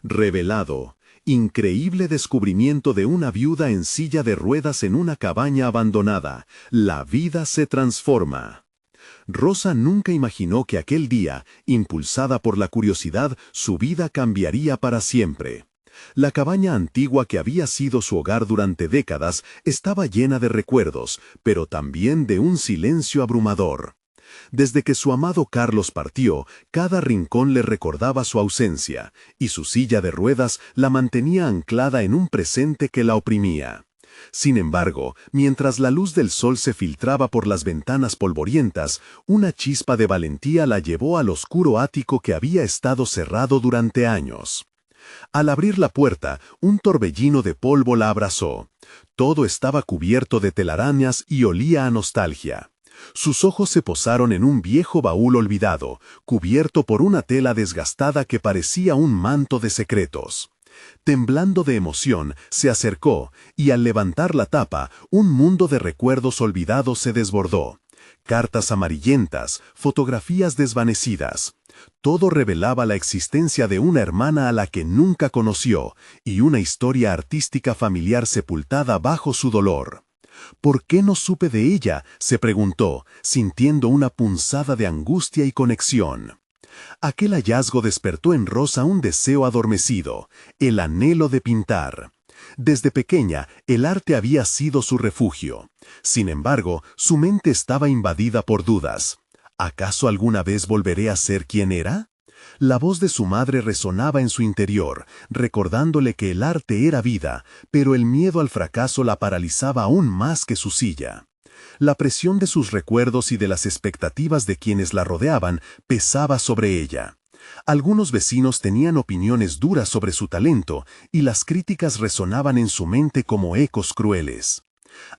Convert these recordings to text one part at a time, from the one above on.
Revelado. Increíble descubrimiento de una viuda en silla de ruedas en una cabaña abandonada. La vida se transforma. Rosa nunca imaginó que aquel día, impulsada por la curiosidad, su vida cambiaría para siempre. La cabaña antigua que había sido su hogar durante décadas estaba llena de recuerdos, pero también de un silencio abrumador. Desde que su amado Carlos partió, cada rincón le recordaba su ausencia, y su silla de ruedas la mantenía anclada en un presente que la oprimía. Sin embargo, mientras la luz del sol se filtraba por las ventanas polvorientas, una chispa de valentía la llevó al oscuro ático que había estado cerrado durante años. Al abrir la puerta, un torbellino de polvo la abrazó. Todo estaba cubierto de telarañas y olía a nostalgia. Sus ojos se posaron en un viejo baúl olvidado, cubierto por una tela desgastada que parecía un manto de secretos. Temblando de emoción, se acercó, y al levantar la tapa, un mundo de recuerdos olvidados se desbordó. Cartas amarillentas, fotografías desvanecidas. Todo revelaba la existencia de una hermana a la que nunca conoció, y una historia artística familiar sepultada bajo su dolor. ¿Por qué no supe de ella?, se preguntó, sintiendo una punzada de angustia y conexión. Aquel hallazgo despertó en Rosa un deseo adormecido, el anhelo de pintar. Desde pequeña, el arte había sido su refugio. Sin embargo, su mente estaba invadida por dudas. ¿Acaso alguna vez volveré a ser quien era? La voz de su madre resonaba en su interior, recordándole que el arte era vida, pero el miedo al fracaso la paralizaba aún más que su silla. La presión de sus recuerdos y de las expectativas de quienes la rodeaban pesaba sobre ella. Algunos vecinos tenían opiniones duras sobre su talento, y las críticas resonaban en su mente como ecos crueles.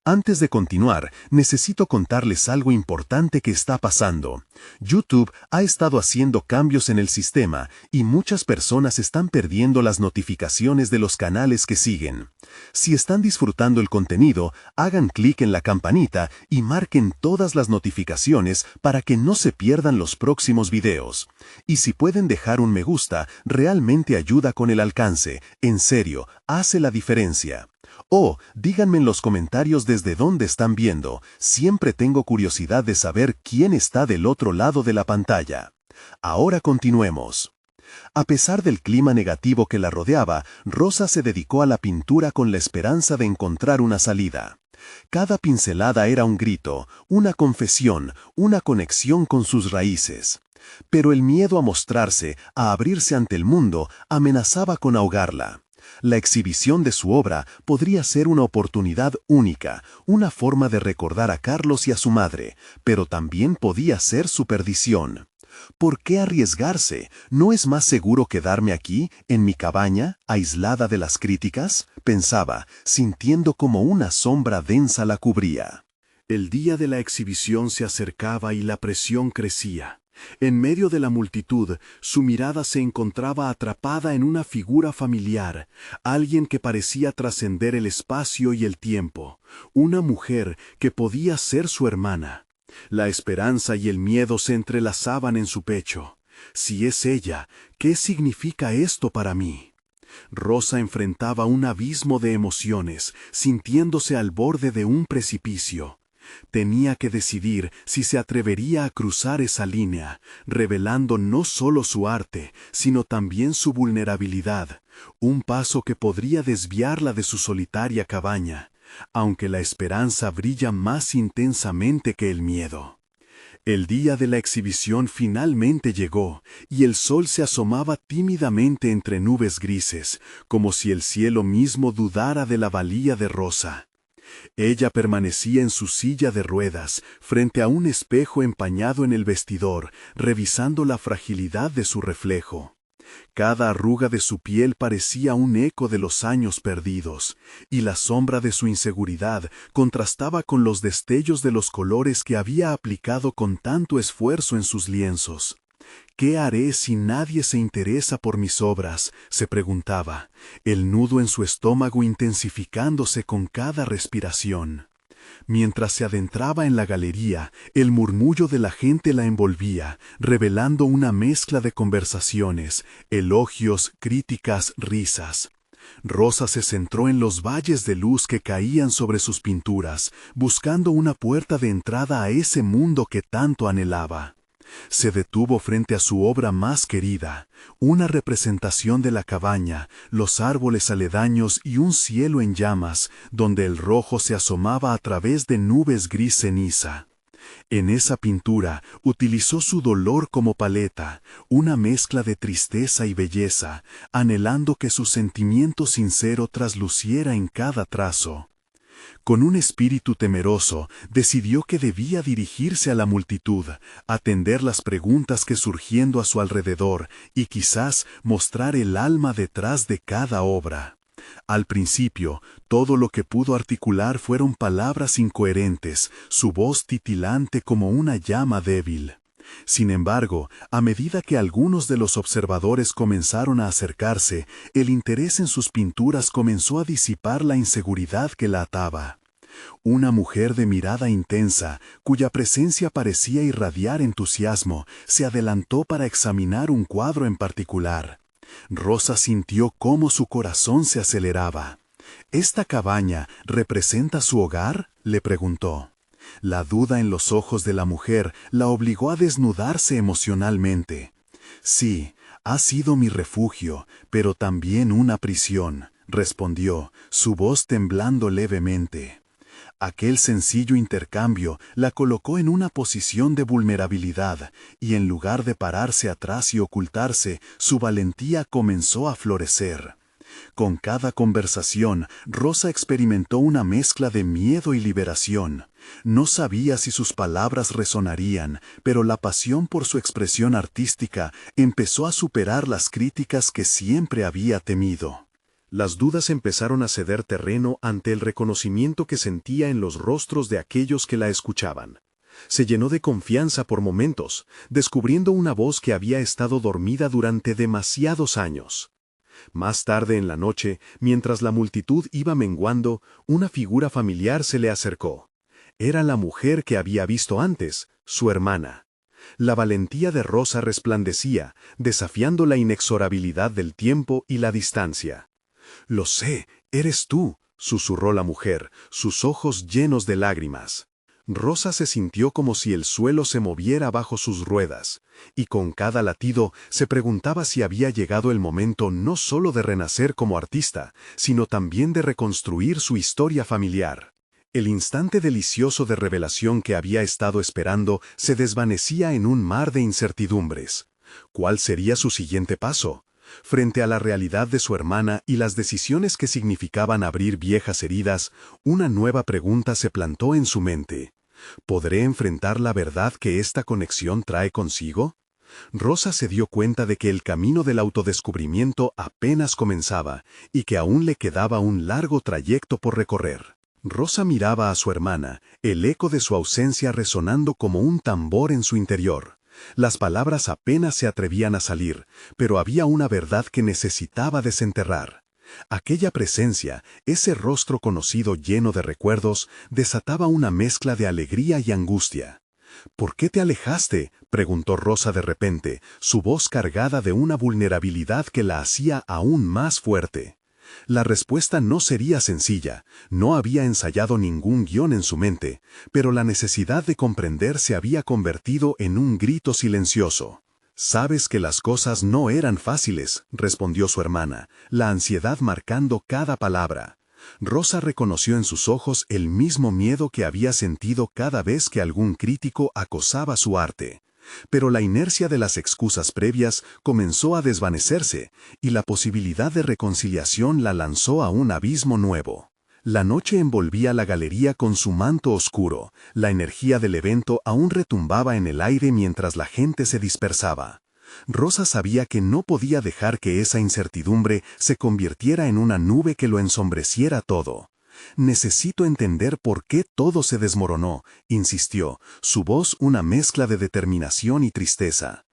Antes de continuar, necesito contarles algo importante que está pasando. YouTube ha estado haciendo cambios en el sistema y muchas personas están perdiendo las notificaciones de los canales que siguen. Si están disfrutando el contenido, hagan clic en la campanita y marquen todas las notificaciones para que no se pierdan los próximos videos. Y si pueden dejar un me gusta, realmente ayuda con el alcance. En serio, hace la diferencia. Oh, díganme en los comentarios desde dónde están viendo. Siempre tengo curiosidad de saber quién está del otro lado de la pantalla. Ahora continuemos. A pesar del clima negativo que la rodeaba, Rosa se dedicó a la pintura con la esperanza de encontrar una salida. Cada pincelada era un grito, una confesión, una conexión con sus raíces. Pero el miedo a mostrarse, a abrirse ante el mundo, amenazaba con ahogarla. La exhibición de su obra podría ser una oportunidad única, una forma de recordar a Carlos y a su madre, pero también podía ser su perdición. ¿Por qué arriesgarse? ¿No es más seguro quedarme aquí, en mi cabaña, aislada de las críticas?, pensaba, sintiendo como una sombra densa la cubría. El día de la exhibición se acercaba y la presión crecía. En medio de la multitud, su mirada se encontraba atrapada en una figura familiar, alguien que parecía trascender el espacio y el tiempo, una mujer que podía ser su hermana. La esperanza y el miedo se entrelazaban en su pecho. Si es ella, ¿qué significa esto para mí? Rosa enfrentaba un abismo de emociones, sintiéndose al borde de un precipicio. Tenía que decidir si se atrevería a cruzar esa línea, revelando no solo su arte, sino también su vulnerabilidad, un paso que podría desviarla de su solitaria cabaña, aunque la esperanza brilla más intensamente que el miedo. El día de la exhibición finalmente llegó, y el sol se asomaba tímidamente entre nubes grises, como si el cielo mismo dudara de la valía de Rosa. Ella permanecía en su silla de ruedas, frente a un espejo empañado en el vestidor, revisando la fragilidad de su reflejo. Cada arruga de su piel parecía un eco de los años perdidos, y la sombra de su inseguridad contrastaba con los destellos de los colores que había aplicado con tanto esfuerzo en sus lienzos. ¿Qué haré si nadie se interesa por mis obras?, se preguntaba, el nudo en su estómago intensificándose con cada respiración. Mientras se adentraba en la galería, el murmullo de la gente la envolvía, revelando una mezcla de conversaciones, elogios, críticas, risas. Rosa se centró en los valles de luz que caían sobre sus pinturas, buscando una puerta de entrada a ese mundo que tanto anhelaba. Se detuvo frente a su obra más querida, una representación de la cabaña, los árboles aledaños y un cielo en llamas, donde el rojo se asomaba a través de nubes gris ceniza. En esa pintura utilizó su dolor como paleta, una mezcla de tristeza y belleza, anhelando que su sentimiento sincero trasluciera en cada trazo. Con un espíritu temeroso, decidió que debía dirigirse a la multitud, atender las preguntas que surgiendo a su alrededor y quizás mostrar el alma detrás de cada obra. Al principio, todo lo que pudo articular fueron palabras incoherentes, su voz titilante como una llama débil. Sin embargo, a medida que algunos de los observadores comenzaron a acercarse, el interés en sus pinturas comenzó a disipar la inseguridad que la ataba. Una mujer de mirada intensa, cuya presencia parecía irradiar entusiasmo, se adelantó para examinar un cuadro en particular. Rosa sintió cómo su corazón se aceleraba. ¿Esta cabaña representa su hogar?, le preguntó. La duda en los ojos de la mujer la obligó a desnudarse emocionalmente. Sí, ha sido mi refugio, pero también una prisión, respondió, su voz temblando levemente. Aquel sencillo intercambio la colocó en una posición de vulnerabilidad, y en lugar de pararse atrás y ocultarse, su valentía comenzó a florecer. Con cada conversación, Rosa experimentó una mezcla de miedo y liberación. No sabía si sus palabras resonarían, pero la pasión por su expresión artística empezó a superar las críticas que siempre había temido. Las dudas empezaron a ceder terreno ante el reconocimiento que sentía en los rostros de aquellos que la escuchaban. Se llenó de confianza por momentos, descubriendo una voz que había estado dormida durante demasiados años. Más tarde en la noche, mientras la multitud iba menguando, una figura familiar se le acercó. Era la mujer que había visto antes, su hermana. La valentía de Rosa resplandecía, desafiando la inexorabilidad del tiempo y la distancia. «Lo sé, eres tú», susurró la mujer, sus ojos llenos de lágrimas. Rosa se sintió como si el suelo se moviera bajo sus ruedas, y con cada latido se preguntaba si había llegado el momento no solo de renacer como artista, sino también de reconstruir su historia familiar. El instante delicioso de revelación que había estado esperando se desvanecía en un mar de incertidumbres. ¿Cuál sería su siguiente paso? Frente a la realidad de su hermana y las decisiones que significaban abrir viejas heridas, una nueva pregunta se plantó en su mente. ¿Podré enfrentar la verdad que esta conexión trae consigo? Rosa se dio cuenta de que el camino del autodescubrimiento apenas comenzaba y que aún le quedaba un largo trayecto por recorrer. Rosa miraba a su hermana, el eco de su ausencia resonando como un tambor en su interior. Las palabras apenas se atrevían a salir, pero había una verdad que necesitaba desenterrar. Aquella presencia, ese rostro conocido lleno de recuerdos, desataba una mezcla de alegría y angustia. «¿Por qué te alejaste?», preguntó Rosa de repente, su voz cargada de una vulnerabilidad que la hacía aún más fuerte. La respuesta no sería sencilla, no había ensayado ningún guión en su mente, pero la necesidad de comprender se había convertido en un grito silencioso. «Sabes que las cosas no eran fáciles», respondió su hermana, la ansiedad marcando cada palabra. Rosa reconoció en sus ojos el mismo miedo que había sentido cada vez que algún crítico acosaba su arte. Pero la inercia de las excusas previas comenzó a desvanecerse, y la posibilidad de reconciliación la lanzó a un abismo nuevo. La noche envolvía la galería con su manto oscuro, la energía del evento aún retumbaba en el aire mientras la gente se dispersaba. Rosa sabía que no podía dejar que esa incertidumbre se convirtiera en una nube que lo ensombreciera todo. «Necesito entender por qué todo se desmoronó», insistió, su voz una mezcla de determinación y tristeza.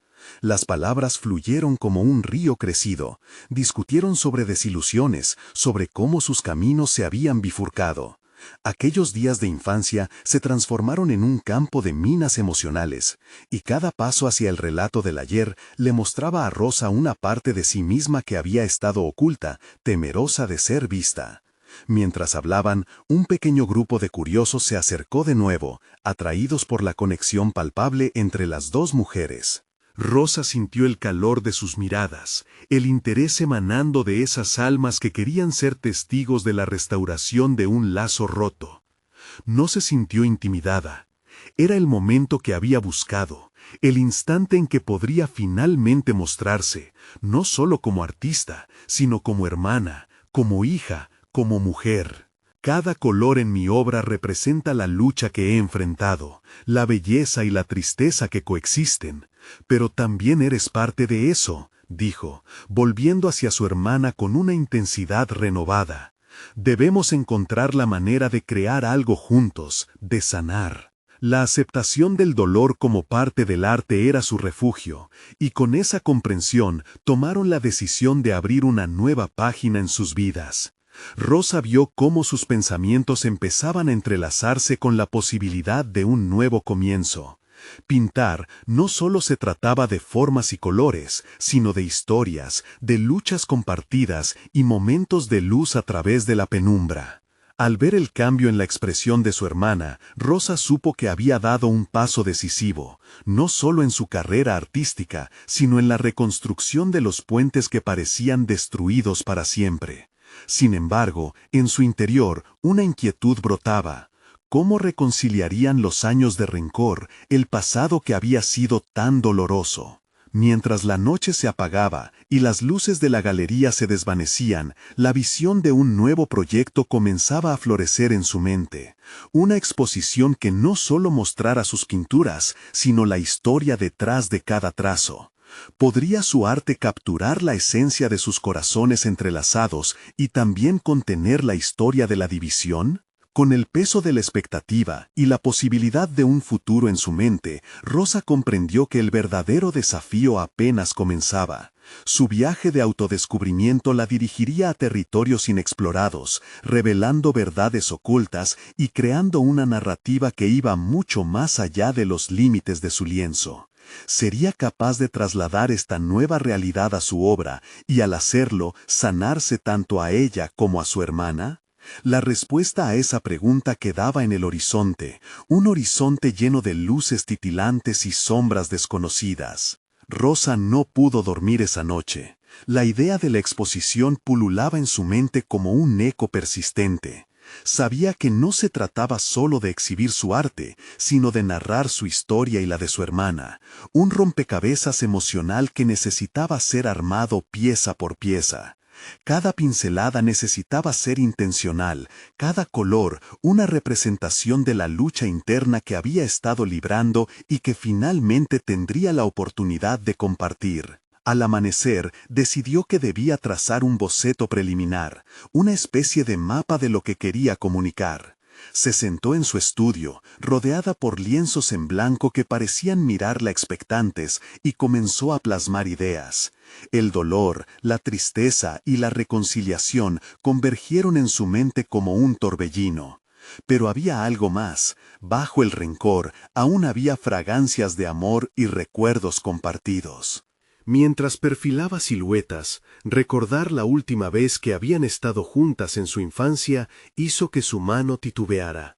Las palabras fluyeron como un río crecido, discutieron sobre desilusiones, sobre cómo sus caminos se habían bifurcado. Aquellos días de infancia se transformaron en un campo de minas emocionales, y cada paso hacia el relato del ayer le mostraba a Rosa una parte de sí misma que había estado oculta, temerosa de ser vista. Mientras hablaban, un pequeño grupo de curiosos se acercó de nuevo, atraídos por la conexión palpable entre las dos mujeres. Rosa sintió el calor de sus miradas, el interés emanando de esas almas que querían ser testigos de la restauración de un lazo roto. No se sintió intimidada. Era el momento que había buscado, el instante en que podría finalmente mostrarse, no solo como artista, sino como hermana, como hija, como mujer. Cada color en mi obra representa la lucha que he enfrentado, la belleza y la tristeza que coexisten. Pero también eres parte de eso, dijo, volviendo hacia su hermana con una intensidad renovada. Debemos encontrar la manera de crear algo juntos, de sanar. La aceptación del dolor como parte del arte era su refugio, y con esa comprensión tomaron la decisión de abrir una nueva página en sus vidas. Rosa vio cómo sus pensamientos empezaban a entrelazarse con la posibilidad de un nuevo comienzo. Pintar no solo se trataba de formas y colores, sino de historias, de luchas compartidas y momentos de luz a través de la penumbra. Al ver el cambio en la expresión de su hermana, Rosa supo que había dado un paso decisivo, no solo en su carrera artística, sino en la reconstrucción de los puentes que parecían destruidos para siempre. Sin embargo, en su interior, una inquietud brotaba. ¿Cómo reconciliarían los años de rencor, el pasado que había sido tan doloroso? Mientras la noche se apagaba y las luces de la galería se desvanecían, la visión de un nuevo proyecto comenzaba a florecer en su mente. Una exposición que no solo mostrara sus pinturas, sino la historia detrás de cada trazo. ¿Podría su arte capturar la esencia de sus corazones entrelazados y también contener la historia de la división? Con el peso de la expectativa y la posibilidad de un futuro en su mente, Rosa comprendió que el verdadero desafío apenas comenzaba. Su viaje de autodescubrimiento la dirigiría a territorios inexplorados, revelando verdades ocultas y creando una narrativa que iba mucho más allá de los límites de su lienzo. ¿Sería capaz de trasladar esta nueva realidad a su obra y al hacerlo sanarse tanto a ella como a su hermana? La respuesta a esa pregunta quedaba en el horizonte, un horizonte lleno de luces titilantes y sombras desconocidas. Rosa no pudo dormir esa noche. La idea de la exposición pululaba en su mente como un eco persistente. Sabía que no se trataba solo de exhibir su arte, sino de narrar su historia y la de su hermana, un rompecabezas emocional que necesitaba ser armado pieza por pieza. Cada pincelada necesitaba ser intencional, cada color una representación de la lucha interna que había estado librando y que finalmente tendría la oportunidad de compartir. Al amanecer, decidió que debía trazar un boceto preliminar, una especie de mapa de lo que quería comunicar. Se sentó en su estudio, rodeada por lienzos en blanco que parecían mirarla expectantes, y comenzó a plasmar ideas. El dolor, la tristeza y la reconciliación convergieron en su mente como un torbellino. Pero había algo más. Bajo el rencor, aún había fragancias de amor y recuerdos compartidos. Mientras perfilaba siluetas, recordar la última vez que habían estado juntas en su infancia hizo que su mano titubeara.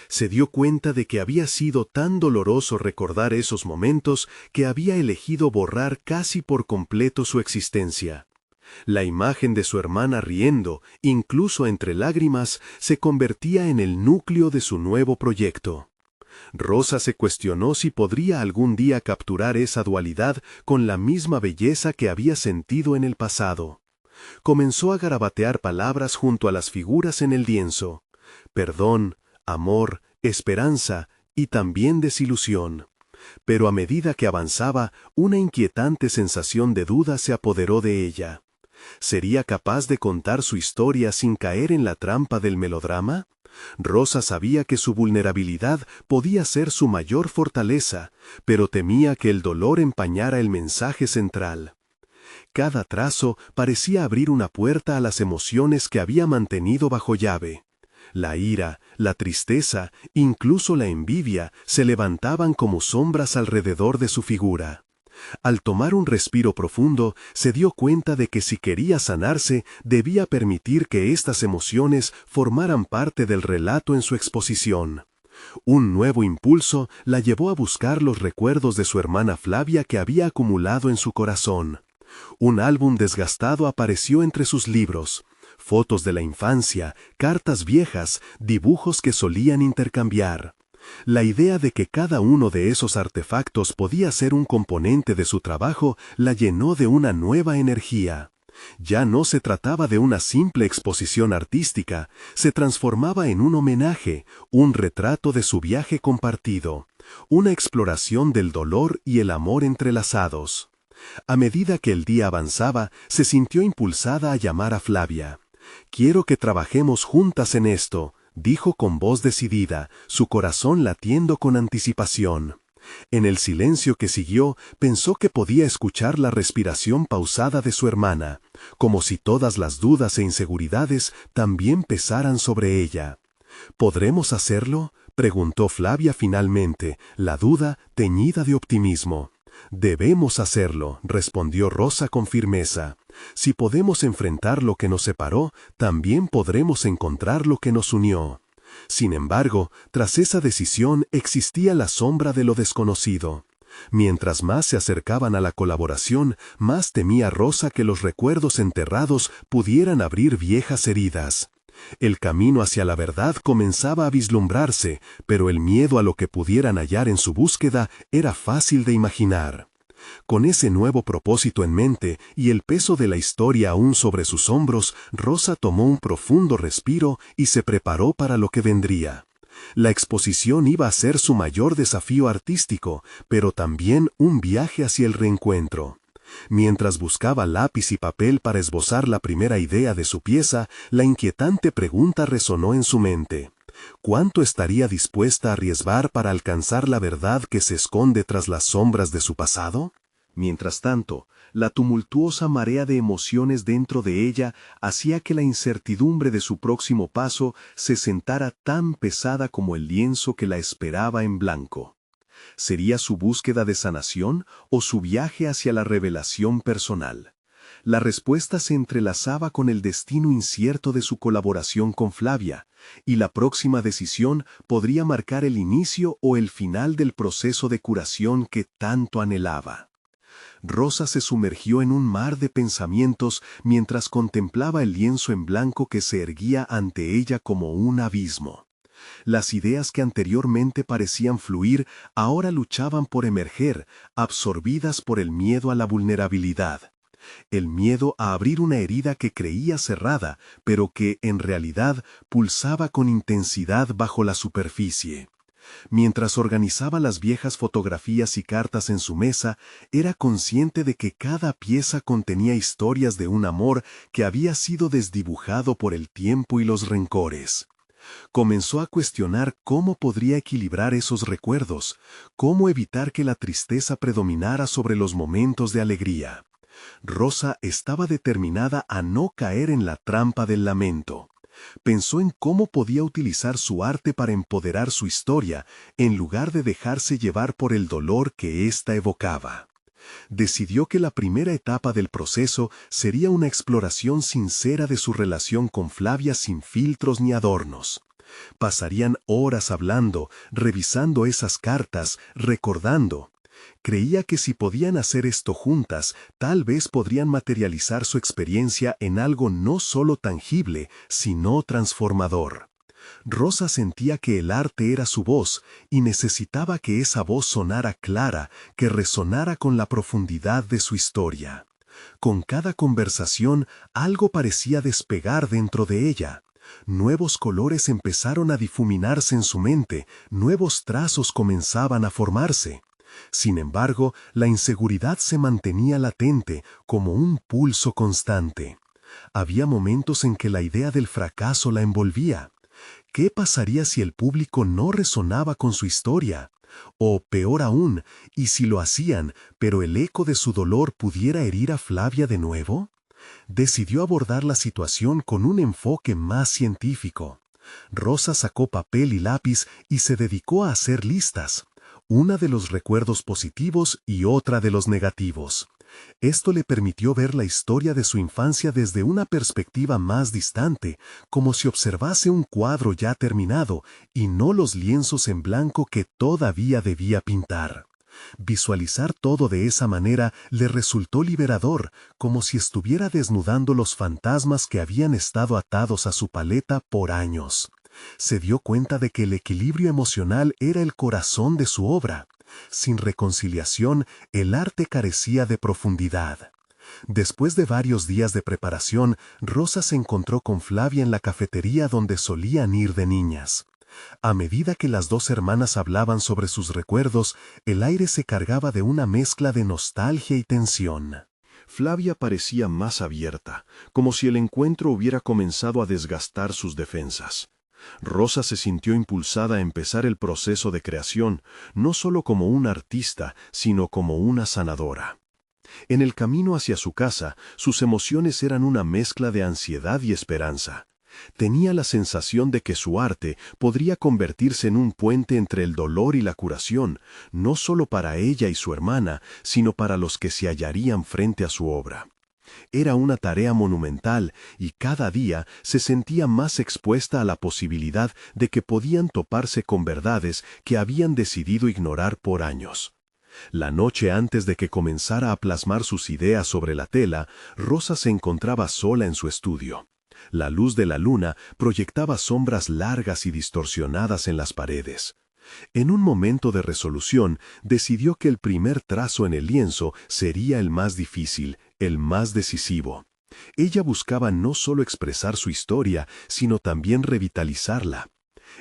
Se dio cuenta de que había sido tan doloroso recordar esos momentos que había elegido borrar casi por completo su existencia. La imagen de su hermana riendo, incluso entre lágrimas, se convertía en el núcleo de su nuevo proyecto. Rosa se cuestionó si podría algún día capturar esa dualidad con la misma belleza que había sentido en el pasado. Comenzó a garabatear palabras junto a las figuras en el lienzo: perdón, amor, esperanza y también desilusión. Pero a medida que avanzaba, una inquietante sensación de duda se apoderó de ella. ¿Sería capaz de contar su historia sin caer en la trampa del melodrama? Rosa sabía que su vulnerabilidad podía ser su mayor fortaleza, pero temía que el dolor empañara el mensaje central. Cada trazo parecía abrir una puerta a las emociones que había mantenido bajo llave. La ira, la tristeza, incluso la envidia, se levantaban como sombras alrededor de su figura. Al tomar un respiro profundo, se dio cuenta de que si quería sanarse, debía permitir que estas emociones formaran parte del relato en su exposición. Un nuevo impulso la llevó a buscar los recuerdos de su hermana Flavia que había acumulado en su corazón. Un álbum desgastado apareció entre sus libros. Fotos de la infancia, cartas viejas, dibujos que solían intercambiar. La idea de que cada uno de esos artefactos podía ser un componente de su trabajo la llenó de una nueva energía. Ya no se trataba de una simple exposición artística, se transformaba en un homenaje, un retrato de su viaje compartido, una exploración del dolor y el amor entrelazados. A medida que el día avanzaba, se sintió impulsada a llamar a Flavia. «Quiero que trabajemos juntas en esto», dijo con voz decidida, su corazón latiendo con anticipación. En el silencio que siguió, pensó que podía escuchar la respiración pausada de su hermana, como si todas las dudas e inseguridades también pesaran sobre ella. «¿Podremos hacerlo?», preguntó Flavia finalmente, la duda teñida de optimismo. «Debemos hacerlo», respondió Rosa con firmeza. «Si podemos enfrentar lo que nos separó, también podremos encontrar lo que nos unió». Sin embargo, tras esa decisión existía la sombra de lo desconocido. Mientras más se acercaban a la colaboración, más temía Rosa que los recuerdos enterrados pudieran abrir viejas heridas. El camino hacia la verdad comenzaba a vislumbrarse, pero el miedo a lo que pudieran hallar en su búsqueda era fácil de imaginar. Con ese nuevo propósito en mente y el peso de la historia aún sobre sus hombros, Rosa tomó un profundo respiro y se preparó para lo que vendría. La exposición iba a ser su mayor desafío artístico, pero también un viaje hacia el reencuentro. Mientras buscaba lápiz y papel para esbozar la primera idea de su pieza, la inquietante pregunta resonó en su mente. ¿Cuánto estaría dispuesta a arriesgar para alcanzar la verdad que se esconde tras las sombras de su pasado? Mientras tanto, la tumultuosa marea de emociones dentro de ella hacía que la incertidumbre de su próximo paso se sentara tan pesada como el lienzo que la esperaba en blanco. ¿Sería su búsqueda de sanación o su viaje hacia la revelación personal? La respuesta se entrelazaba con el destino incierto de su colaboración con Flavia, y la próxima decisión podría marcar el inicio o el final del proceso de curación que tanto anhelaba. Rosa se sumergió en un mar de pensamientos mientras contemplaba el lienzo en blanco que se erguía ante ella como un abismo. Las ideas que anteriormente parecían fluir ahora luchaban por emerger, absorbidas por el miedo a la vulnerabilidad. El miedo a abrir una herida que creía cerrada, pero que, en realidad, pulsaba con intensidad bajo la superficie. Mientras organizaba las viejas fotografías y cartas en su mesa, era consciente de que cada pieza contenía historias de un amor que había sido desdibujado por el tiempo y los rencores. Comenzó a cuestionar cómo podría equilibrar esos recuerdos, cómo evitar que la tristeza predominara sobre los momentos de alegría. Rosa estaba determinada a no caer en la trampa del lamento. Pensó en cómo podía utilizar su arte para empoderar su historia, en lugar de dejarse llevar por el dolor que ésta evocaba. Decidió que la primera etapa del proceso sería una exploración sincera de su relación con Flavia sin filtros ni adornos. Pasarían horas hablando, revisando esas cartas, recordando. Creía que si podían hacer esto juntas, tal vez podrían materializar su experiencia en algo no solo tangible, sino transformador. Rosa sentía que el arte era su voz y necesitaba que esa voz sonara clara, que resonara con la profundidad de su historia. Con cada conversación, algo parecía despegar dentro de ella. Nuevos colores empezaron a difuminarse en su mente, nuevos trazos comenzaban a formarse. Sin embargo, la inseguridad se mantenía latente, como un pulso constante. Había momentos en que la idea del fracaso la envolvía. ¿Qué pasaría si el público no resonaba con su historia? O, peor aún, ¿y si lo hacían, pero el eco de su dolor pudiera herir a Flavia de nuevo? Decidió abordar la situación con un enfoque más científico. Rosa sacó papel y lápiz y se dedicó a hacer listas, una de los recuerdos positivos y otra de los negativos. Esto le permitió ver la historia de su infancia desde una perspectiva más distante, como si observase un cuadro ya terminado y no los lienzos en blanco que todavía debía pintar. Visualizar todo de esa manera le resultó liberador, como si estuviera desnudando los fantasmas que habían estado atados a su paleta por años. Se dio cuenta de que el equilibrio emocional era el corazón de su obra. Sin reconciliación, el arte carecía de profundidad. Después de varios días de preparación, Rosa se encontró con Flavia en la cafetería donde solían ir de niñas. A medida que las dos hermanas hablaban sobre sus recuerdos, el aire se cargaba de una mezcla de nostalgia y tensión. Flavia parecía más abierta, como si el encuentro hubiera comenzado a desgastar sus defensas. Rosa se sintió impulsada a empezar el proceso de creación, no solo como una artista, sino como una sanadora. En el camino hacia su casa, sus emociones eran una mezcla de ansiedad y esperanza. Tenía la sensación de que su arte podría convertirse en un puente entre el dolor y la curación, no solo para ella y su hermana, sino para los que se hallarían frente a su obra. Era una tarea monumental y cada día se sentía más expuesta a la posibilidad de que podían toparse con verdades que habían decidido ignorar por años. La noche antes de que comenzara a plasmar sus ideas sobre la tela, Rosa se encontraba sola en su estudio. La luz de la luna proyectaba sombras largas y distorsionadas en las paredes. En un momento de resolución, decidió que el primer trazo en el lienzo sería el más difícil, el más decisivo. Ella buscaba no solo expresar su historia, sino también revitalizarla.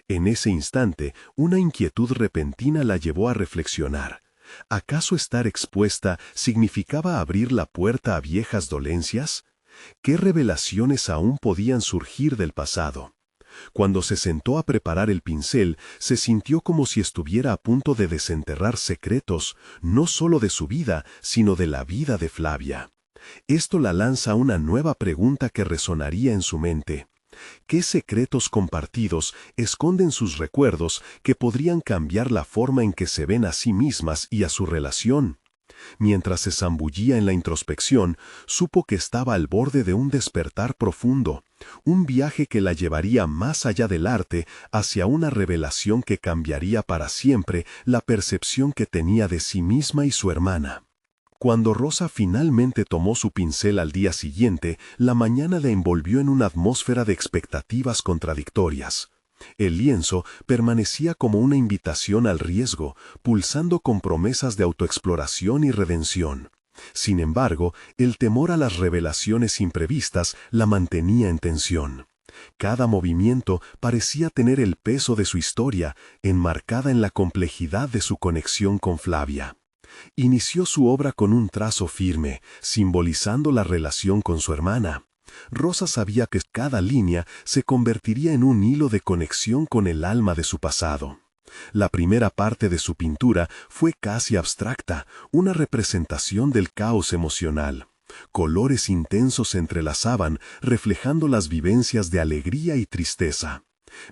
En ese instante, una inquietud repentina la llevó a reflexionar. ¿Acaso estar expuesta significaba abrir la puerta a viejas dolencias? ¿Qué revelaciones aún podían surgir del pasado? Cuando se sentó a preparar el pincel, se sintió como si estuviera a punto de desenterrar secretos, no solo de su vida, sino de la vida de Flavia. Esto la lanza a una nueva pregunta que resonaría en su mente. ¿Qué secretos compartidos esconden sus recuerdos que podrían cambiar la forma en que se ven a sí mismas y a su relación? Mientras se zambullía en la introspección, supo que estaba al borde de un despertar profundo, un viaje que la llevaría más allá del arte hacia una revelación que cambiaría para siempre la percepción que tenía de sí misma y su hermana. Cuando Rosa finalmente tomó su pincel al día siguiente, la mañana la envolvió en una atmósfera de expectativas contradictorias. El lienzo permanecía como una invitación al riesgo, pulsando con promesas de autoexploración y redención. Sin embargo, el temor a las revelaciones imprevistas la mantenía en tensión. Cada movimiento parecía tener el peso de su historia, enmarcada en la complejidad de su conexión con Flavia. Inició su obra con un trazo firme, simbolizando la relación con su hermana. Rosa sabía que cada línea se convertiría en un hilo de conexión con el alma de su pasado. La primera parte de su pintura fue casi abstracta, una representación del caos emocional. Colores intensos se entrelazaban, reflejando las vivencias de alegría y tristeza.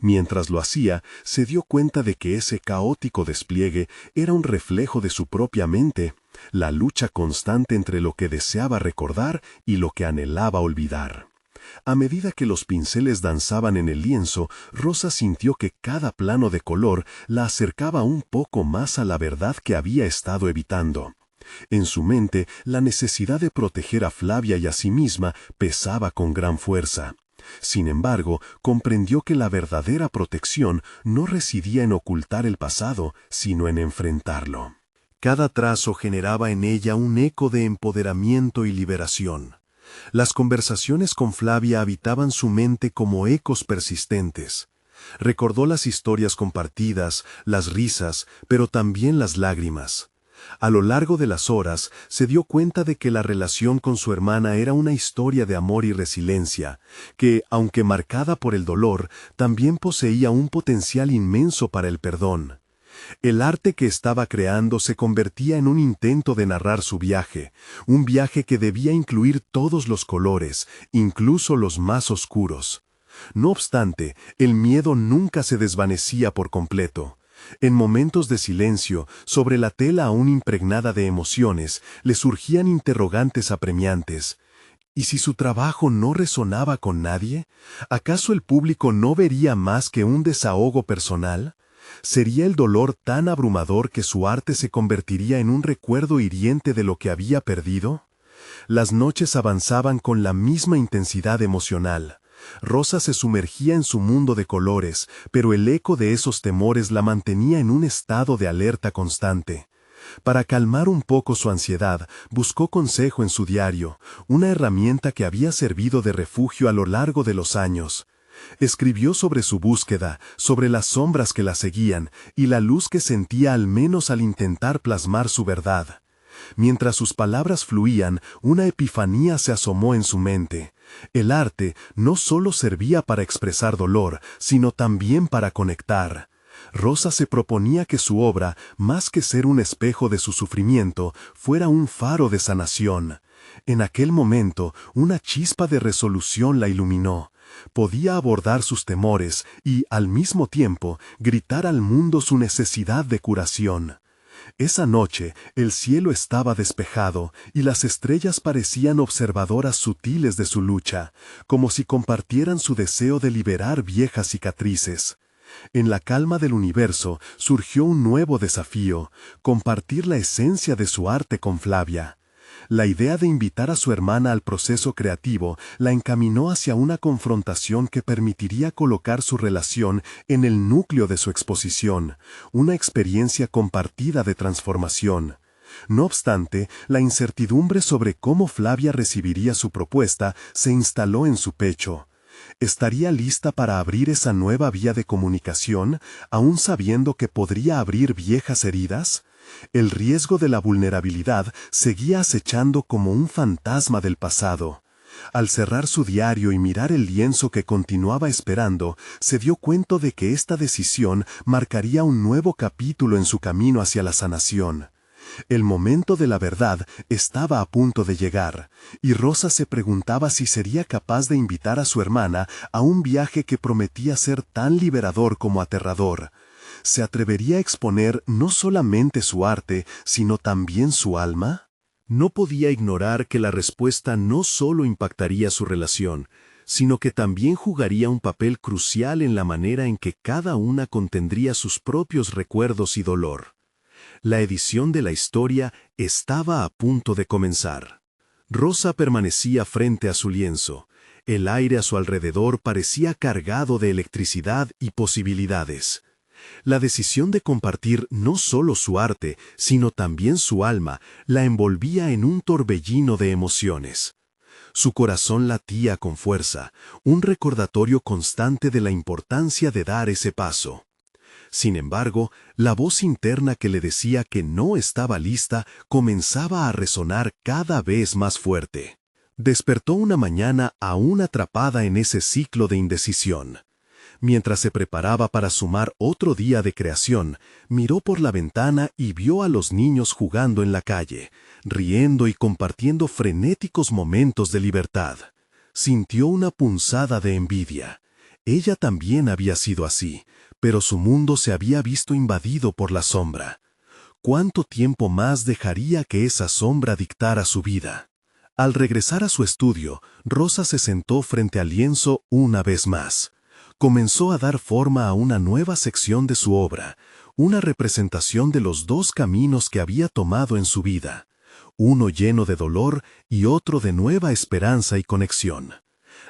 Mientras lo hacía, se dio cuenta de que ese caótico despliegue era un reflejo de su propia mente, la lucha constante entre lo que deseaba recordar y lo que anhelaba olvidar. A medida que los pinceles danzaban en el lienzo, Rosa sintió que cada plano de color la acercaba un poco más a la verdad que había estado evitando. En su mente, la necesidad de proteger a Flavia y a sí misma pesaba con gran fuerza. Sin embargo, comprendió que la verdadera protección no residía en ocultar el pasado, sino en enfrentarlo. Cada trazo generaba en ella un eco de empoderamiento y liberación. Las conversaciones con Flavia habitaban su mente como ecos persistentes. Recordó las historias compartidas, las risas, pero también las lágrimas. A lo largo de las horas, se dio cuenta de que la relación con su hermana era una historia de amor y resiliencia, que, aunque marcada por el dolor, también poseía un potencial inmenso para el perdón. El arte que estaba creando se convertía en un intento de narrar su viaje, un viaje que debía incluir todos los colores, incluso los más oscuros. No obstante, el miedo nunca se desvanecía por completo. En momentos de silencio, sobre la tela aún impregnada de emociones, le surgían interrogantes apremiantes. ¿Y si su trabajo no resonaba con nadie? ¿Acaso el público no vería más que un desahogo personal? ¿Sería el dolor tan abrumador que su arte se convertiría en un recuerdo hiriente de lo que había perdido? Las noches avanzaban con la misma intensidad emocional. Rosa se sumergía en su mundo de colores, pero el eco de esos temores la mantenía en un estado de alerta constante. Para calmar un poco su ansiedad, buscó consejo en su diario, una herramienta que había servido de refugio a lo largo de los años. Escribió sobre su búsqueda, sobre las sombras que la seguían y la luz que sentía al menos al intentar plasmar su verdad. Mientras sus palabras fluían, una epifanía se asomó en su mente. El arte no solo servía para expresar dolor, sino también para conectar. Rosa se proponía que su obra, más que ser un espejo de su sufrimiento, fuera un faro de sanación. En aquel momento, una chispa de resolución la iluminó. Podía abordar sus temores y, al mismo tiempo, gritar al mundo su necesidad de curación. Esa noche, el cielo estaba despejado y las estrellas parecían observadoras sutiles de su lucha, como si compartieran su deseo de liberar viejas cicatrices. En la calma del universo surgió un nuevo desafío: compartir la esencia de su arte con Flavia. La idea de invitar a su hermana al proceso creativo la encaminó hacia una confrontación que permitiría colocar su relación en el núcleo de su exposición, una experiencia compartida de transformación. No obstante, la incertidumbre sobre cómo Flavia recibiría su propuesta se instaló en su pecho. ¿Estaría lista para abrir esa nueva vía de comunicación, aún sabiendo que podría abrir viejas heridas? El riesgo de la vulnerabilidad seguía acechando como un fantasma del pasado. Al cerrar su diario y mirar el lienzo que continuaba esperando, se dio cuenta de que esta decisión marcaría un nuevo capítulo en su camino hacia la sanación. El momento de la verdad estaba a punto de llegar, y Rosa se preguntaba si sería capaz de invitar a su hermana a un viaje que prometía ser tan liberador como aterrador. ¿Se atrevería a exponer no solamente su arte, sino también su alma? No podía ignorar que la respuesta no solo impactaría su relación, sino que también jugaría un papel crucial en la manera en que cada una contendría sus propios recuerdos y dolor. La edición de la historia estaba a punto de comenzar. Rosa permanecía frente a su lienzo. El aire a su alrededor parecía cargado de electricidad y posibilidades. La decisión de compartir no solo su arte, sino también su alma, la envolvía en un torbellino de emociones. Su corazón latía con fuerza, un recordatorio constante de la importancia de dar ese paso. Sin embargo, la voz interna que le decía que no estaba lista comenzaba a resonar cada vez más fuerte. Despertó una mañana aún atrapada en ese ciclo de indecisión. Mientras se preparaba para sumar otro día de creación, miró por la ventana y vio a los niños jugando en la calle, riendo y compartiendo frenéticos momentos de libertad. Sintió una punzada de envidia. Ella también había sido así, pero su mundo se había visto invadido por la sombra. ¿Cuánto tiempo más dejaría que esa sombra dictara su vida? Al regresar a su estudio, Rosa se sentó frente al lienzo una vez más. Comenzó a dar forma a una nueva sección de su obra, una representación de los dos caminos que había tomado en su vida, uno lleno de dolor y otro de nueva esperanza y conexión.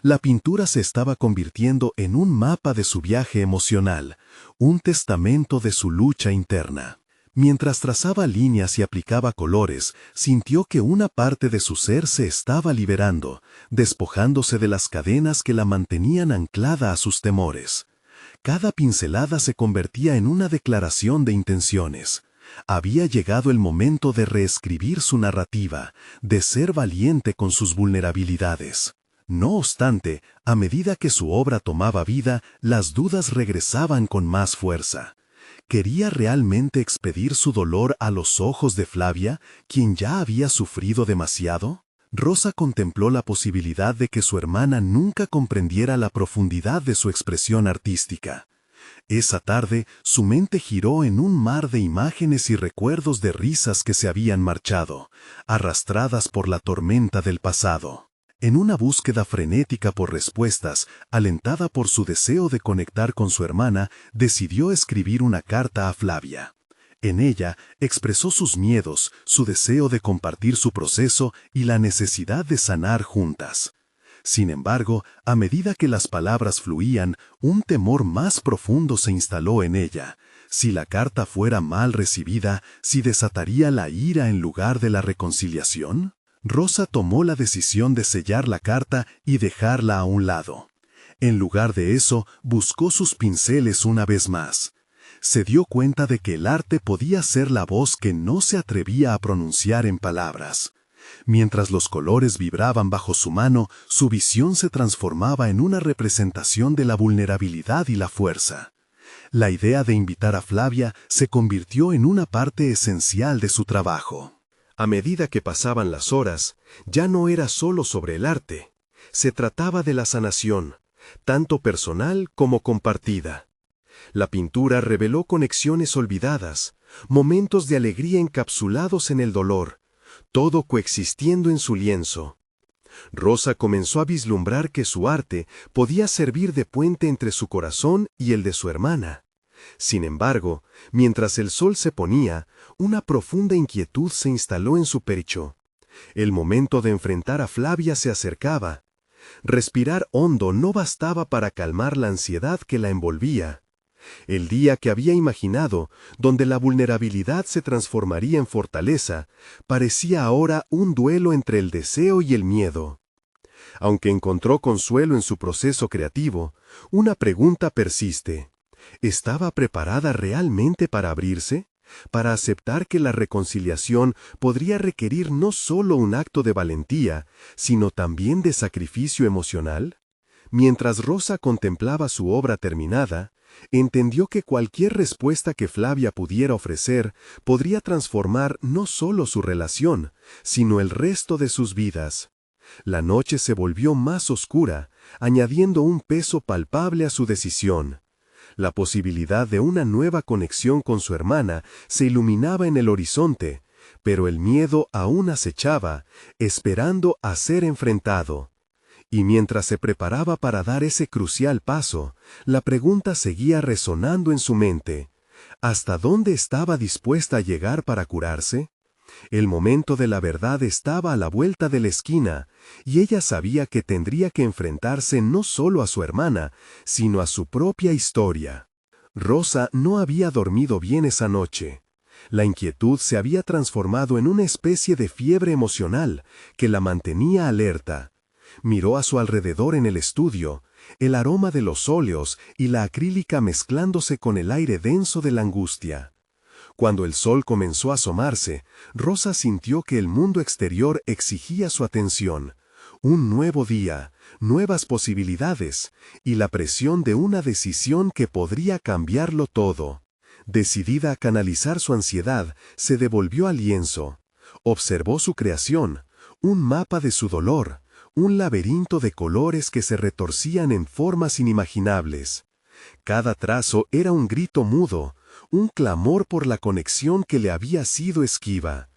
La pintura se estaba convirtiendo en un mapa de su viaje emocional, un testamento de su lucha interna. Mientras trazaba líneas y aplicaba colores, sintió que una parte de su ser se estaba liberando, despojándose de las cadenas que la mantenían anclada a sus temores. Cada pincelada se convertía en una declaración de intenciones. Había llegado el momento de reescribir su narrativa, de ser valiente con sus vulnerabilidades. No obstante, a medida que su obra tomaba vida, las dudas regresaban con más fuerza. ¿Quería realmente expedir su dolor a los ojos de Flavia, quien ya había sufrido demasiado? Rosa contempló la posibilidad de que su hermana nunca comprendiera la profundidad de su expresión artística. Esa tarde, su mente giró en un mar de imágenes y recuerdos de risas que se habían marchado, arrastradas por la tormenta del pasado. En una búsqueda frenética por respuestas, alentada por su deseo de conectar con su hermana, decidió escribir una carta a Flavia. En ella, expresó sus miedos, su deseo de compartir su proceso y la necesidad de sanar juntas. Sin embargo, a medida que las palabras fluían, un temor más profundo se instaló en ella. Si la carta fuera mal recibida, ¿si desataría la ira en lugar de la reconciliación? Rosa tomó la decisión de sellar la carta y dejarla a un lado. En lugar de eso, buscó sus pinceles una vez más. Se dio cuenta de que el arte podía ser la voz que no se atrevía a pronunciar en palabras. Mientras los colores vibraban bajo su mano, su visión se transformaba en una representación de la vulnerabilidad y la fuerza. La idea de invitar a Flavia se convirtió en una parte esencial de su trabajo. A medida que pasaban las horas, ya no era solo sobre el arte. Se trataba de la sanación, tanto personal como compartida. La pintura reveló conexiones olvidadas, momentos de alegría encapsulados en el dolor, todo coexistiendo en su lienzo. Rosa comenzó a vislumbrar que su arte podía servir de puente entre su corazón y el de su hermana. Sin embargo, mientras el sol se ponía, una profunda inquietud se instaló en su pecho. El momento de enfrentar a Flavia se acercaba. Respirar hondo no bastaba para calmar la ansiedad que la envolvía. El día que había imaginado, donde la vulnerabilidad se transformaría en fortaleza, parecía ahora un duelo entre el deseo y el miedo. Aunque encontró consuelo en su proceso creativo, una pregunta persiste. ¿Estaba preparada realmente para abrirse? ¿Para aceptar que la reconciliación podría requerir no solo un acto de valentía, sino también de sacrificio emocional? Mientras Rosa contemplaba su obra terminada, entendió que cualquier respuesta que Flavia pudiera ofrecer podría transformar no solo su relación, sino el resto de sus vidas. La noche se volvió más oscura, añadiendo un peso palpable a su decisión. La posibilidad de una nueva conexión con su hermana se iluminaba en el horizonte, pero el miedo aún acechaba, esperando a ser enfrentado. Y mientras se preparaba para dar ese crucial paso, la pregunta seguía resonando en su mente. ¿Hasta dónde estaba dispuesta a llegar para curarse? El momento de la verdad estaba a la vuelta de la esquina, y ella sabía que tendría que enfrentarse no solo a su hermana, sino a su propia historia. Rosa no había dormido bien esa noche. La inquietud se había transformado en una especie de fiebre emocional que la mantenía alerta. Miró a su alrededor en el estudio, el aroma de los óleos y la acrílica mezclándose con el aire denso de la angustia. Cuando el sol comenzó a asomarse, Rosa sintió que el mundo exterior exigía su atención. Un nuevo día, nuevas posibilidades, y la presión de una decisión que podría cambiarlo todo. Decidida a canalizar su ansiedad, se devolvió al lienzo. Observó su creación, un mapa de su dolor, un laberinto de colores que se retorcían en formas inimaginables. Cada trazo era un grito mudo, un clamor por la conexión que le había sido esquiva.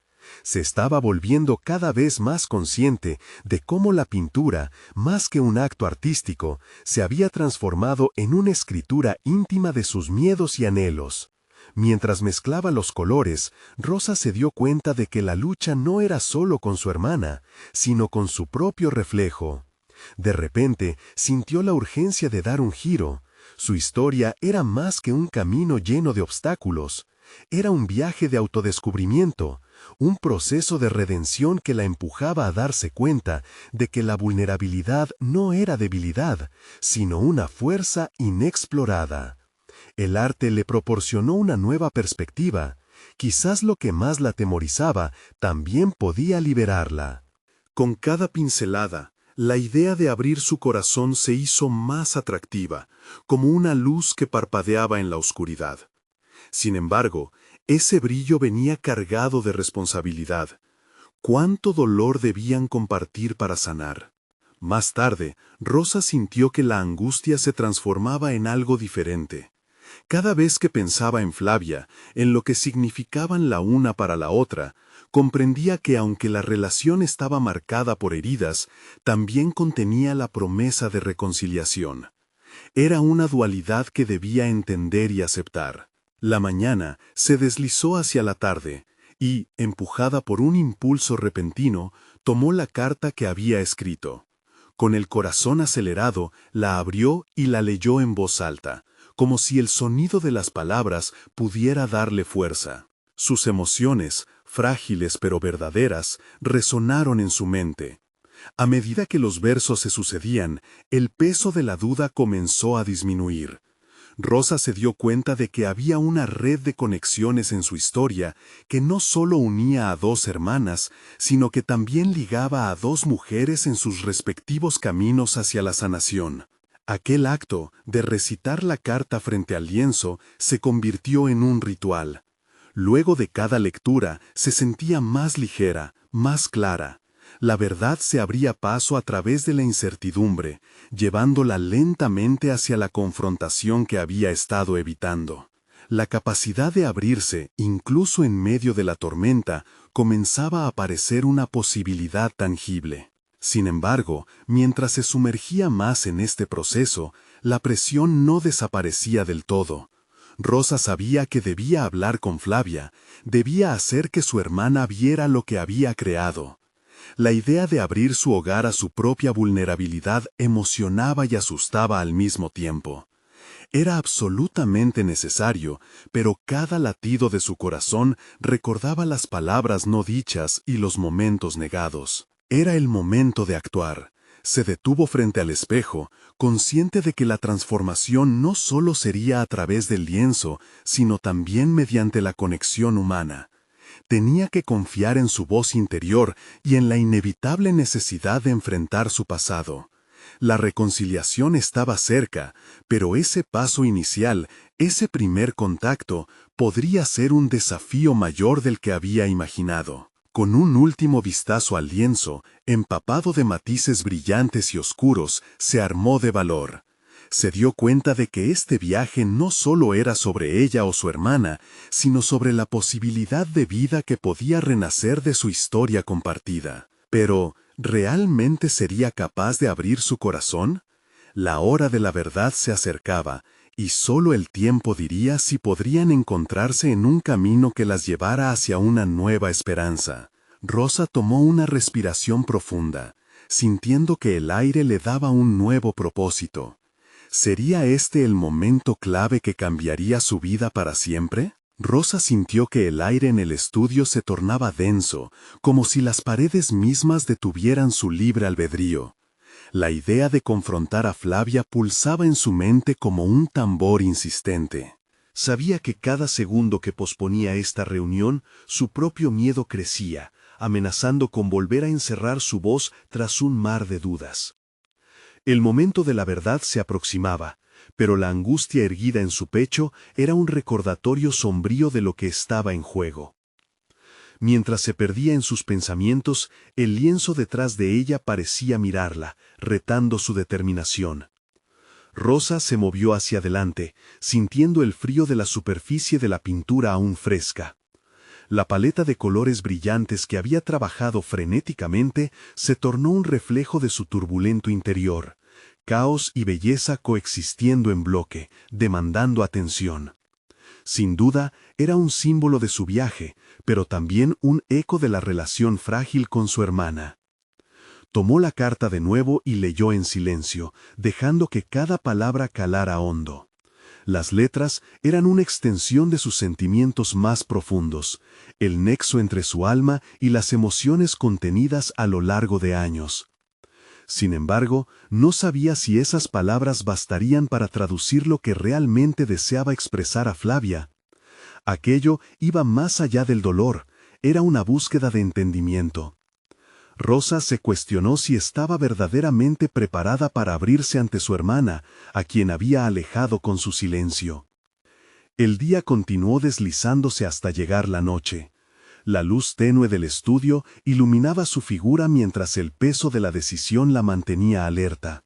Se estaba volviendo cada vez más consciente de cómo la pintura, más que un acto artístico, se había transformado en una escritura íntima de sus miedos y anhelos. Mientras mezclaba los colores, Rosa se dio cuenta de que la lucha no era solo con su hermana, sino con su propio reflejo. De repente, sintió la urgencia de dar un giro. Su historia era más que un camino lleno de obstáculos. Era un viaje de autodescubrimiento, un proceso de redención que la empujaba a darse cuenta de que la vulnerabilidad no era debilidad, sino una fuerza inexplorada. El arte le proporcionó una nueva perspectiva. Quizás lo que más la atemorizaba también podía liberarla. Con cada pincelada, la idea de abrir su corazón se hizo más atractiva, como una luz que parpadeaba en la oscuridad. Sin embargo, ese brillo venía cargado de responsabilidad. ¿Cuánto dolor debían compartir para sanar? Más tarde, Rosa sintió que la angustia se transformaba en algo diferente. Cada vez que pensaba en Flavia, en lo que significaban la una para la otra, comprendía que aunque la relación estaba marcada por heridas, también contenía la promesa de reconciliación. Era una dualidad que debía entender y aceptar. La mañana se deslizó hacia la tarde y, empujada por un impulso repentino, tomó la carta que había escrito. Con el corazón acelerado, la abrió y la leyó en voz alta, como si el sonido de las palabras pudiera darle fuerza. Sus emociones, frágiles pero verdaderas, resonaron en su mente. A medida que los versos se sucedían, el peso de la duda comenzó a disminuir. Rosa se dio cuenta de que había una red de conexiones en su historia que no solo unía a dos hermanas, sino que también ligaba a dos mujeres en sus respectivos caminos hacia la sanación. Aquel acto de recitar la carta frente al lienzo se convirtió en un ritual. Luego de cada lectura se sentía más ligera, más clara. La verdad se abría paso a través de la incertidumbre, llevándola lentamente hacia la confrontación que había estado evitando. La capacidad de abrirse, incluso en medio de la tormenta, comenzaba a parecer una posibilidad tangible. Sin embargo, mientras se sumergía más en este proceso, la presión no desaparecía del todo. Rosa sabía que debía hablar con Flavia, debía hacer que su hermana viera lo que había creado. La idea de abrir su hogar a su propia vulnerabilidad emocionaba y asustaba al mismo tiempo. Era absolutamente necesario, pero cada latido de su corazón recordaba las palabras no dichas y los momentos negados. Era el momento de actuar. Se detuvo frente al espejo, consciente de que la transformación no solo sería a través del lienzo, sino también mediante la conexión humana. Tenía que confiar en su voz interior y en la inevitable necesidad de enfrentar su pasado. La reconciliación estaba cerca, pero ese paso inicial, ese primer contacto, podría ser un desafío mayor del que había imaginado. Con un último vistazo al lienzo, empapado de matices brillantes y oscuros, se armó de valor. Se dio cuenta de que este viaje no solo era sobre ella o su hermana, sino sobre la posibilidad de vida que podía renacer de su historia compartida. Pero, ¿realmente sería capaz de abrir su corazón? La hora de la verdad se acercaba, y solo el tiempo diría si podrían encontrarse en un camino que las llevara hacia una nueva esperanza. Rosa tomó una respiración profunda, sintiendo que el aire le daba un nuevo propósito. ¿Sería este el momento clave que cambiaría su vida para siempre? Rosa sintió que el aire en el estudio se tornaba denso, como si las paredes mismas detuvieran su libre albedrío. La idea de confrontar a Flavia pulsaba en su mente como un tambor insistente. Sabía que cada segundo que posponía esta reunión, su propio miedo crecía, amenazando con volver a encerrar su voz tras un mar de dudas. El momento de la verdad se aproximaba, pero la angustia erguida en su pecho era un recordatorio sombrío de lo que estaba en juego. Mientras se perdía en sus pensamientos, el lienzo detrás de ella parecía mirarla, retando su determinación. Rosa se movió hacia adelante, sintiendo el frío de la superficie de la pintura aún fresca. La paleta de colores brillantes que había trabajado frenéticamente se tornó un reflejo de su turbulento interior, caos y belleza coexistiendo en bloque, demandando atención. Sin duda, era un símbolo de su viaje, pero también un eco de la relación frágil con su hermana. Tomó la carta de nuevo y leyó en silencio, dejando que cada palabra calara hondo. Las letras eran una extensión de sus sentimientos más profundos, el nexo entre su alma y las emociones contenidas a lo largo de años. Sin embargo, no sabía si esas palabras bastarían para traducir lo que realmente deseaba expresar a Flavia. Aquello iba más allá del dolor, era una búsqueda de entendimiento. Rosa se cuestionó si estaba verdaderamente preparada para abrirse ante su hermana, a quien había alejado con su silencio. El día continuó deslizándose hasta llegar la noche. La luz tenue del estudio iluminaba su figura mientras el peso de la decisión la mantenía alerta.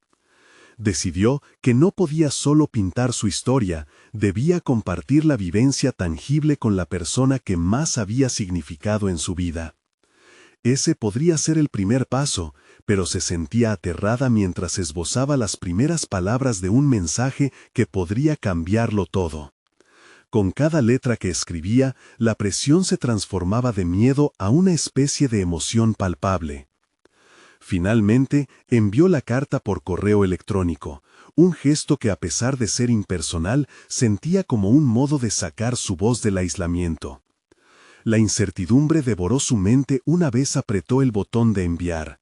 Decidió que no podía solo pintar su historia, debía compartir la vivencia tangible con la persona que más había significado en su vida. Ese podría ser el primer paso, pero se sentía aterrada mientras esbozaba las primeras palabras de un mensaje que podría cambiarlo todo. Con cada letra que escribía, la presión se transformaba de miedo a una especie de emoción palpable. Finalmente, envió la carta por correo electrónico, un gesto que a pesar de ser impersonal, sentía como un modo de sacar su voz del aislamiento. La incertidumbre devoró su mente una vez apretó el botón de enviar.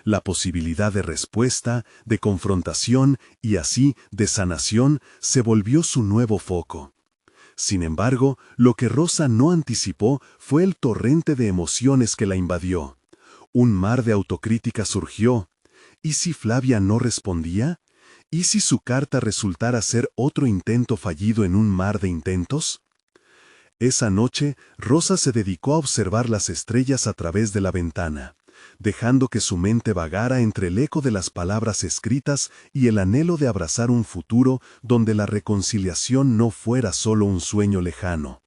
La posibilidad de respuesta, de confrontación y así de sanación se volvió su nuevo foco. Sin embargo, lo que Rosa no anticipó fue el torrente de emociones que la invadió. Un mar de autocrítica surgió. ¿Y si Flavia no respondía? ¿Y si su carta resultara ser otro intento fallido en un mar de intentos? Esa noche, Rosa se dedicó a observar las estrellas a través de la ventana, dejando que su mente vagara entre el eco de las palabras escritas y el anhelo de abrazar un futuro donde la reconciliación no fuera solo un sueño lejano.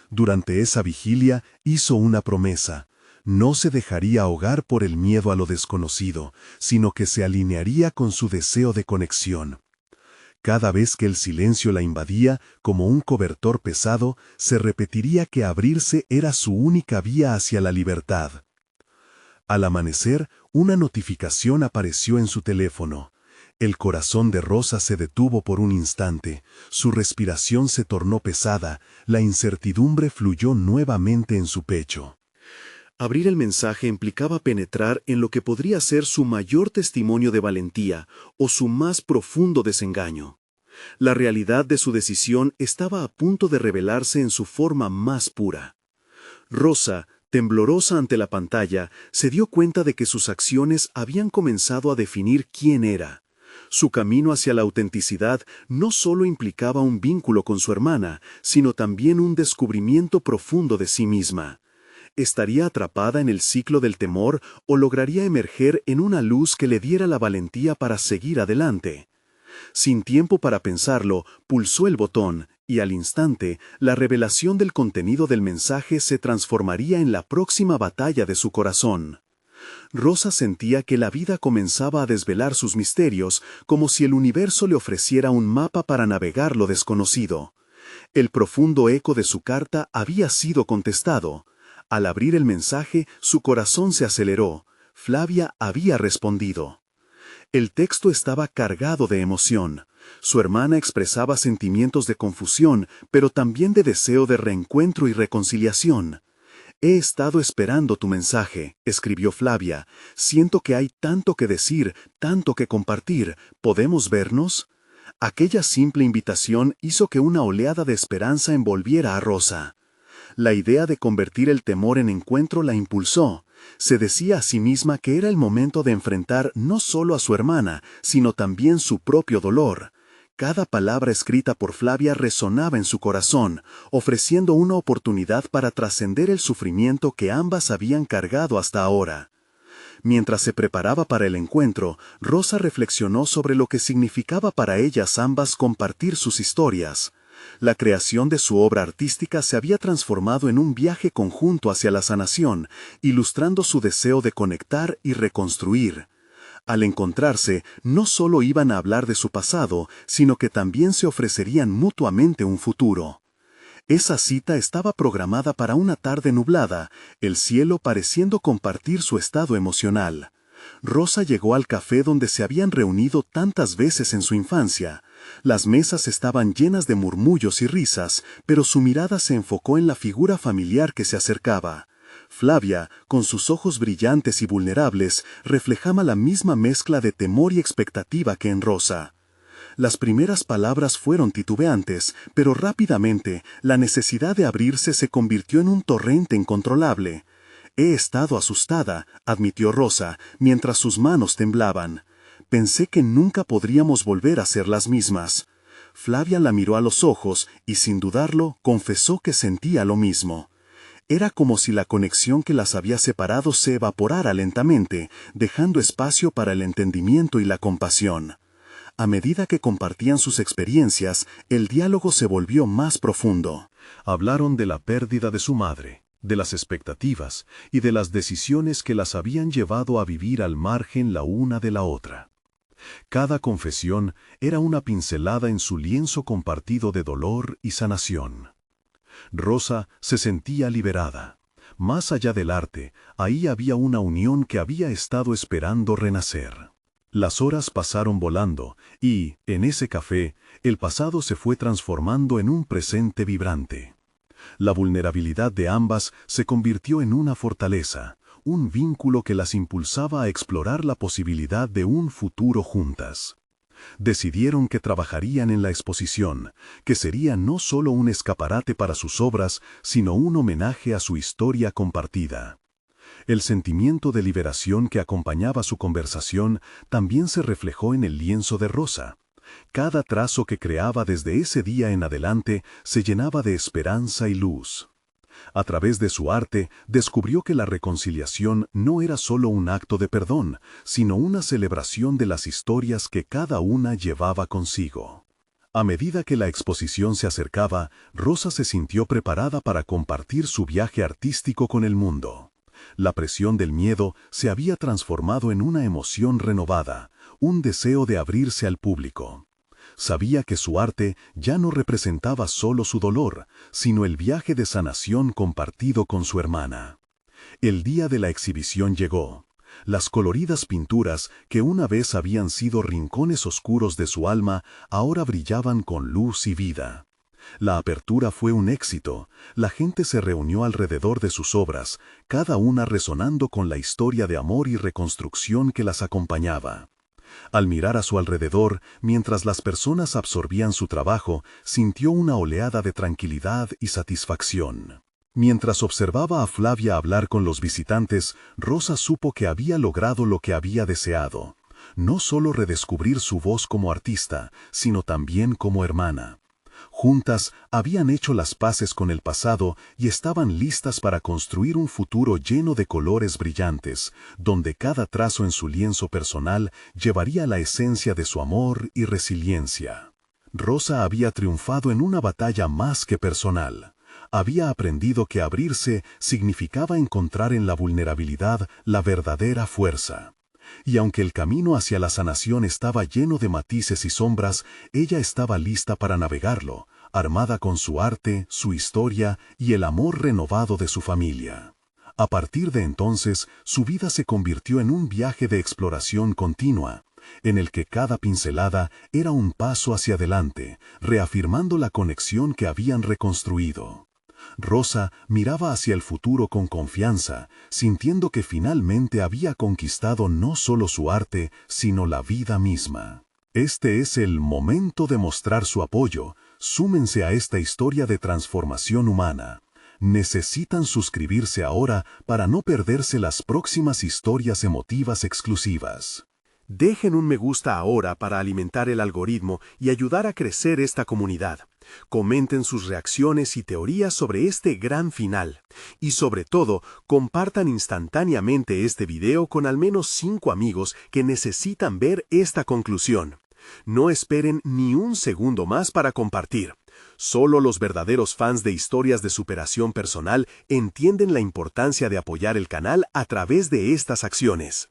Durante esa vigilia hizo una promesa: no se dejaría ahogar por el miedo a lo desconocido, sino que se alinearía con su deseo de conexión. Cada vez que el silencio la invadía, como un cobertor pesado, se repetiría que abrirse era su única vía hacia la libertad. Al amanecer, una notificación apareció en su teléfono. El corazón de Rosa se detuvo por un instante, su respiración se tornó pesada, la incertidumbre fluyó nuevamente en su pecho. Abrir el mensaje implicaba penetrar en lo que podría ser su mayor testimonio de valentía o su más profundo desengaño. La realidad de su decisión estaba a punto de revelarse en su forma más pura. Rosa, temblorosa ante la pantalla, se dio cuenta de que sus acciones habían comenzado a definir quién era. Su camino hacia la autenticidad no solo implicaba un vínculo con su hermana, sino también un descubrimiento profundo de sí misma. ¿Estaría atrapada en el ciclo del temor o lograría emerger en una luz que le diera la valentía para seguir adelante? Sin tiempo para pensarlo, pulsó el botón y al instante, la revelación del contenido del mensaje se transformaría en la próxima batalla de su corazón. Rosa sentía que la vida comenzaba a desvelar sus misterios, como si el universo le ofreciera un mapa para navegar lo desconocido. El profundo eco de su carta había sido contestado. Al abrir el mensaje, su corazón se aceleró. Flavia había respondido. El texto estaba cargado de emoción. Su hermana expresaba sentimientos de confusión, pero también de deseo de reencuentro y reconciliación. «He estado esperando tu mensaje», escribió Flavia. «Siento que hay tanto que decir, tanto que compartir. ¿Podemos vernos?» Aquella simple invitación hizo que una oleada de esperanza envolviera a Rosa. La idea de convertir el temor en encuentro la impulsó. Se decía a sí misma que era el momento de enfrentar no solo a su hermana, sino también su propio dolor. Cada palabra escrita por Flavia resonaba en su corazón, ofreciendo una oportunidad para trascender el sufrimiento que ambas habían cargado hasta ahora. Mientras se preparaba para el encuentro, Rosa reflexionó sobre lo que significaba para ellas ambas compartir sus historias. La creación de su obra artística se había transformado en un viaje conjunto hacia la sanación, ilustrando su deseo de conectar y reconstruir. Al encontrarse, no solo iban a hablar de su pasado, sino que también se ofrecerían mutuamente un futuro. Esa cita estaba programada para una tarde nublada, el cielo pareciendo compartir su estado emocional. Rosa llegó al café donde se habían reunido tantas veces en su infancia. Las mesas estaban llenas de murmullos y risas, pero su mirada se enfocó en la figura familiar que se acercaba. Flavia, con sus ojos brillantes y vulnerables, reflejaba la misma mezcla de temor y expectativa que en Rosa. Las primeras palabras fueron titubeantes, pero rápidamente la necesidad de abrirse se convirtió en un torrente incontrolable. «He estado asustada», admitió Rosa, mientras sus manos temblaban. «Pensé que nunca podríamos volver a ser las mismas». Flavia la miró a los ojos y, sin dudarlo, confesó que sentía lo mismo. Era como si la conexión que las había separado se evaporara lentamente, dejando espacio para el entendimiento y la compasión. A medida que compartían sus experiencias, el diálogo se volvió más profundo. Hablaron de la pérdida de su madre, de las expectativas y de las decisiones que las habían llevado a vivir al margen la una de la otra. Cada confesión era una pincelada en su lienzo compartido de dolor y sanación. Rosa se sentía liberada. Más allá del arte, ahí había una unión que había estado esperando renacer. Las horas pasaron volando y, en ese café, el pasado se fue transformando en un presente vibrante. La vulnerabilidad de ambas se convirtió en una fortaleza, un vínculo que las impulsaba a explorar la posibilidad de un futuro juntas. Decidieron que trabajarían en la exposición, que sería no solo un escaparate para sus obras, sino un homenaje a su historia compartida. El sentimiento de liberación que acompañaba su conversación también se reflejó en el lienzo de Rosa. Cada trazo que creaba desde ese día en adelante se llenaba de esperanza y luz. A través de su arte, descubrió que la reconciliación no era solo un acto de perdón, sino una celebración de las historias que cada una llevaba consigo. A medida que la exposición se acercaba, Rosa se sintió preparada para compartir su viaje artístico con el mundo. La presión del miedo se había transformado en una emoción renovada, un deseo de abrirse al público. Sabía que su arte ya no representaba solo su dolor, sino el viaje de sanación compartido con su hermana. El día de la exhibición llegó. Las coloridas pinturas, que una vez habían sido rincones oscuros de su alma, ahora brillaban con luz y vida. La apertura fue un éxito. La gente se reunió alrededor de sus obras, cada una resonando con la historia de amor y reconstrucción que las acompañaba. Al mirar a su alrededor, mientras las personas absorbían su trabajo, sintió una oleada de tranquilidad y satisfacción. Mientras observaba a Flavia hablar con los visitantes, Rosa supo que había logrado lo que había deseado. No solo redescubrir su voz como artista, sino también como hermana. Juntas habían hecho las paces con el pasado y estaban listas para construir un futuro lleno de colores brillantes, donde cada trazo en su lienzo personal llevaría la esencia de su amor y resiliencia. Rosa había triunfado en una batalla más que personal. Había aprendido que abrirse significaba encontrar en la vulnerabilidad la verdadera fuerza. Y aunque el camino hacia la sanación estaba lleno de matices y sombras, ella estaba lista para navegarlo, armada con su arte, su historia y el amor renovado de su familia. A partir de entonces, su vida se convirtió en un viaje de exploración continua, en el que cada pincelada era un paso hacia adelante, reafirmando la conexión que habían reconstruido. Rosa miraba hacia el futuro con confianza, sintiendo que finalmente había conquistado no solo su arte, sino la vida misma. Este es el momento de mostrar su apoyo. Súmense a esta historia de transformación humana. Necesitan suscribirse ahora para no perderse las próximas historias emotivas exclusivas. Dejen un me gusta ahora para alimentar el algoritmo y ayudar a crecer esta comunidad. Comenten sus reacciones y teorías sobre este gran final. Y sobre todo, compartan instantáneamente este video con al menos 5 amigos que necesitan ver esta conclusión. No esperen ni un segundo más para compartir. Solo los verdaderos fans de historias de superación personal entienden la importancia de apoyar el canal a través de estas acciones.